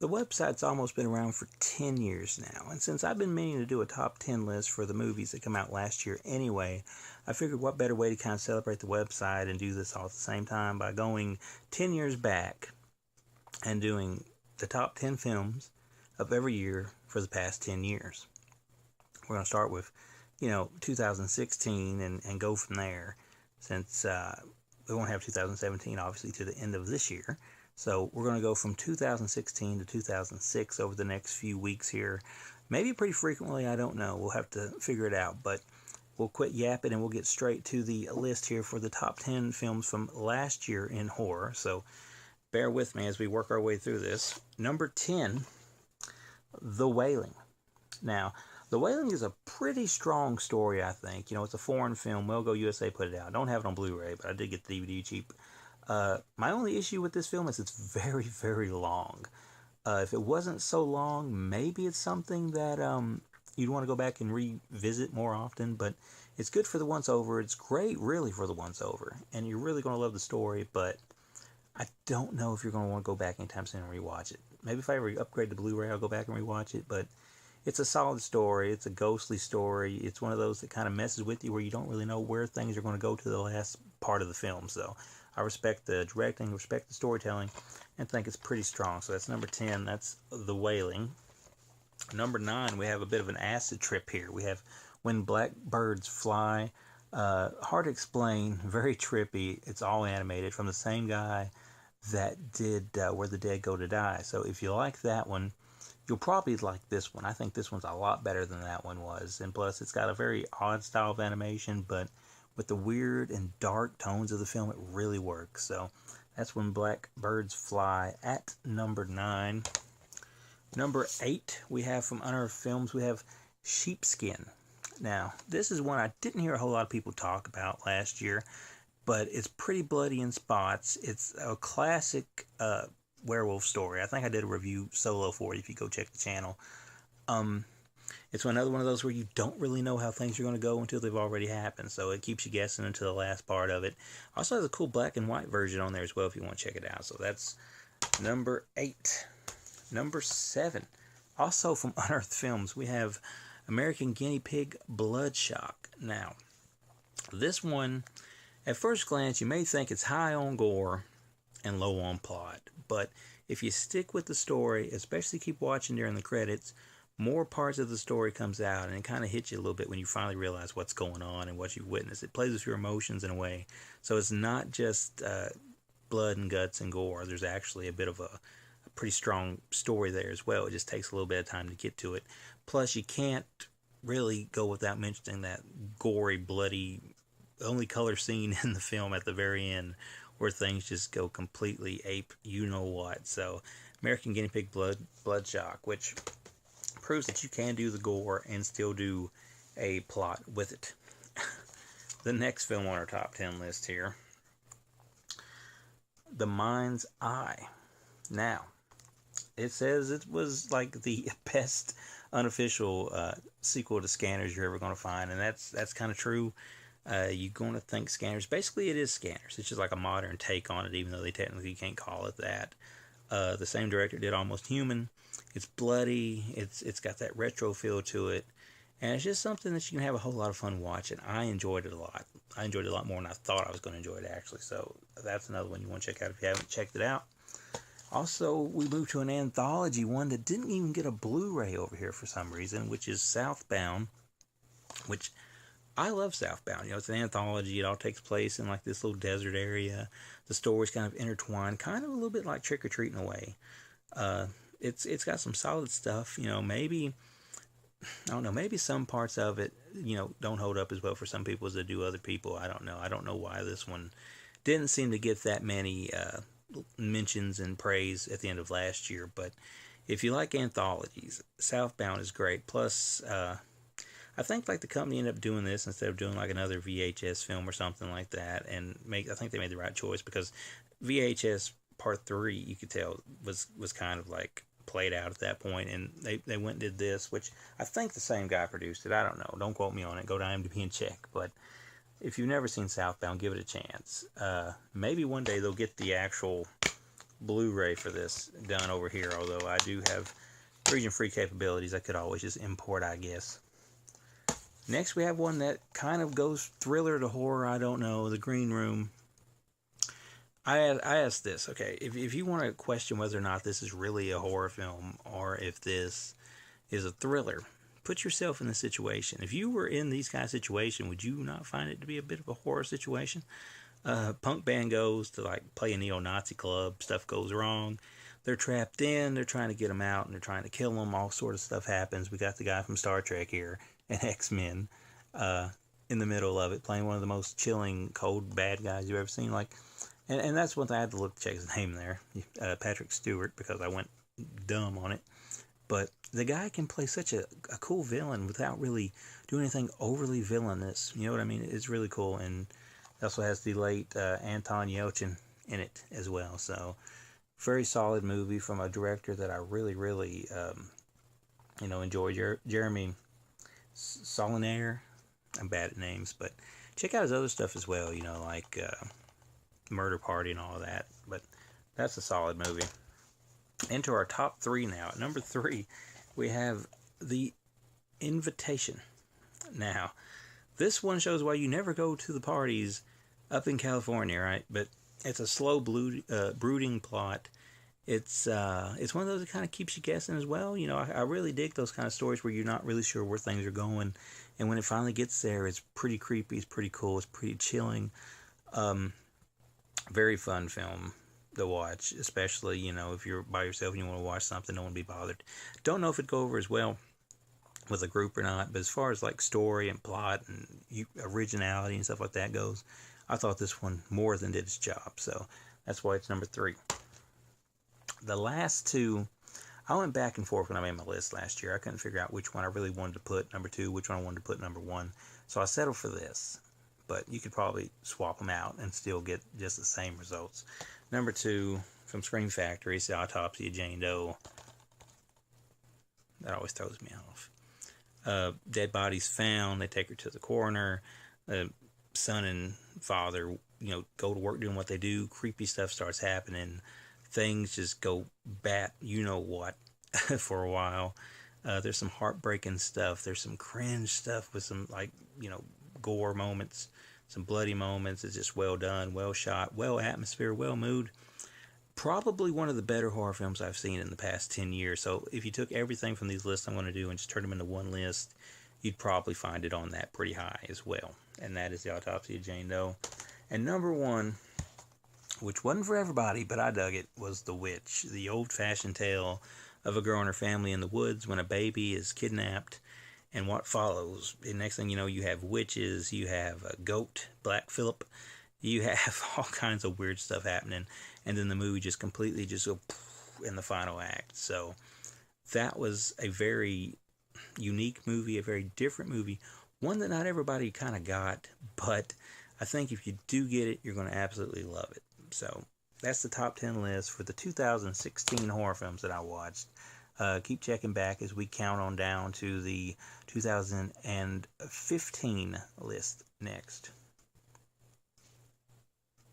The website's almost been around for 10 years now, and since I've been meaning to do a top 10 list for the movies that come out last year anyway, I figured what better way to kind of celebrate the website and do this all at the same time by going 10 years back and doing the top 10 films of every year for the past 10 years. We're going to start with, 2016 and go from there, since we won't have 2017 obviously to the end of this year. So we're going to go from 2016 to 2006 over the next few weeks here. Maybe pretty frequently, I don't know. We'll have to figure it out. But we'll quit yapping and we'll get straight to the list here for the top 10 films from last year in horror. So bear with me as we work our way through this. Number 10, The Wailing. Now, The Wailing is a pretty strong story, I think. It's a foreign film. Well Go USA put it out. I don't have it on Blu-ray, but I did get the DVD cheap. My only issue with this film is it's very, very long. If it wasn't so long, maybe it's something that you'd want to go back and revisit more often, but it's good for the once over. It's great, really, for the once over, and you're really going to love the story, but I don't know if you're going to want to go back anytime soon and rewatch it. Maybe if I ever upgrade to Blu-ray, I'll go back and rewatch it, but it's a solid story. It's a ghostly story. It's one of those that kind of messes with you where you don't really know where things are going to go to the last part of the film, so I respect the directing, respect the storytelling, and think it's pretty strong. So that's number 10. That's The Wailing. Number 9, we have a bit of an acid trip here. We have When Black Birds Fly. Hard to explain, very trippy. It's all animated from the same guy that did Where the Dead Go to Die. So if you like that one, you'll probably like this one. I think this one's a lot better than that one was. And plus, it's got a very odd style of animation, but with the weird and dark tones of the film, it really works. So that's When Black Birds Fly at number 9. Number 8, we have from Unearthed Films, we have Sheepskin. Now, this is one I didn't hear a whole lot of people talk about last year, but it's pretty bloody in spots. It's a classic werewolf story. I think I did a review solo for it if you go check the channel. It's another one of those where you don't really know how things are going to go until they've already happened, so it keeps you guessing until the last part of it. Also has a cool black and white version on there as well if you want to check it out. So that's number 8. Number 7, also from Unearthed Films, we have American Guinea Pig Bloodshock. Now, this one, at first glance, you may think it's high on gore and low on plot, but if you stick with the story, especially keep watching during the credits, more parts of the story comes out, and it kind of hits you a little bit when you finally realize what's going on and what you've witnessed. It plays with your emotions in a way, so it's not just blood and guts and gore. There's actually a bit of a pretty strong story there as well. It just takes a little bit of time to get to it. Plus, you can't really go without mentioning that gory, bloody, only color scene in the film at the very end, where things just go completely ape you-know-what. So, American Guinea Pig Bloodshock, which proves that you can do the gore and still do a plot with it. The next film on our top 10 list here, The Mind's Eye. Now, it says it was like the best unofficial sequel to Scanners you're ever going to find, and that's kind of true. You're going to think Scanners, basically it is Scanners. It's just like a modern take on it, even though they technically can't call it that. The same director did Almost Human. It's bloody, it's got that retro feel to it, and it's just something that you can have a whole lot of fun watching. I enjoyed it a lot. I enjoyed it a lot more than I thought I was going to enjoy it, actually, so that's another one you want to check out if you haven't checked it out. Also, we moved to an anthology, one that didn't even get a Blu-ray over here for some reason, which is Southbound, which I love Southbound. It's an anthology. It all takes place in like this little desert area. The stories kind of intertwined, kind of a little bit like Trick or Treat in a way. It's got some solid stuff. Maybe I don't know. Maybe some parts of it, don't hold up as well for some people as they do other people. I don't know. I don't know why this one didn't seem to get that many mentions and praise at the end of last year. But if you like anthologies, Southbound is great. Plus, I think like the company ended up doing this instead of doing like another VHS film or something like that, and I think they made the right choice, because VHS Part 3, you could tell, was kind of like played out at that point, and they went and did this, which I think the same guy produced it. I don't know. Don't quote me on it. Go to IMDb and check. But if you've never seen Southbound, give it a chance. Maybe one day they'll get the actual Blu-ray for this done over here, although I do have region-free capabilities. I could always just import, I guess. Next, we have one that kind of goes thriller to horror. I don't know. The Green Room. I asked this, okay, if you want to question whether or not this is really a horror film or if this is a thriller, put yourself in the situation. If you were in these kind of situations, would you not find it to be a bit of a horror situation? Punk band goes to like play a neo-Nazi club. Stuff goes wrong. They're trapped in. They're trying to get them out, and they're trying to kill them. All sort of stuff happens. We got the guy from Star Trek here and X-Men in the middle of it, playing one of the most chilling, cold, bad guys you've ever seen. Like, and that's one thing I had to look to check his name there, Patrick Stewart, because I went dumb on it. But the guy can play such a cool villain without really doing anything overly villainous. You know what I mean? It's really cool. And it also has the late Anton Yelchin in it as well. So, very solid movie from a director that I really, really, enjoy. Jeremy Saulnier. I'm bad at names, but check out his other stuff as well. Like Murder Party and all of that. But that's a solid movie. Into our top 3 now. At number 3, we have The Invitation. Now, this one shows why you never go to the parties up in California, right? But it's a slow, brooding plot. It's one of those that kind of keeps you guessing as well. I really dig those kind of stories where you're not really sure where things are going, and when it finally gets there, it's pretty creepy. It's pretty cool. It's pretty chilling. Very fun film to watch, especially, if you're by yourself and you want to watch something, don't want to be bothered. Don't know if it'd go over as well with a group or not, but as far as like story and plot and originality and stuff like that goes, I thought this one more than did its job, so that's why it's number 3. The last 2, I went back and forth when I made my list last year. I couldn't figure out which one I really wanted to put number 2, which one I wanted to put number 1, so I settled for this. But you could probably swap them out and still get just the same results. Number 2, from Scream Factory, is The Autopsy of Jane Doe. That always throws me off. Dead bodies found. They take her to the coroner. Son and father, go to work doing what they do. Creepy stuff starts happening. Things just go bat, what, for a while. There's some heartbreaking stuff. There's some cringe stuff with some, gore moments, some bloody moments. It's just well done, well shot, well atmosphere, well mood. Probably one of the better horror films I've seen in the past 10 years. So if you took everything from these lists I'm going to do and just turned them into one list, you'd probably find it on that pretty high as well. And that is The Autopsy of Jane Doe. And number 1, which wasn't for everybody, but I dug it, was The Witch, the old-fashioned tale of a girl and her family in the woods when a baby is kidnapped. And what follows, the next thing you know, you have witches, you have a goat, Black Phillip, you have all kinds of weird stuff happening, and then the movie just completely just go in the final act. So that was a very unique movie, a very different movie, one that not everybody kind of got, but I think if you do get it, you're going to absolutely love it. So that's the top 10 list for the 2016 horror films that I watched. Keep checking back as we count on down to the 2015 list next.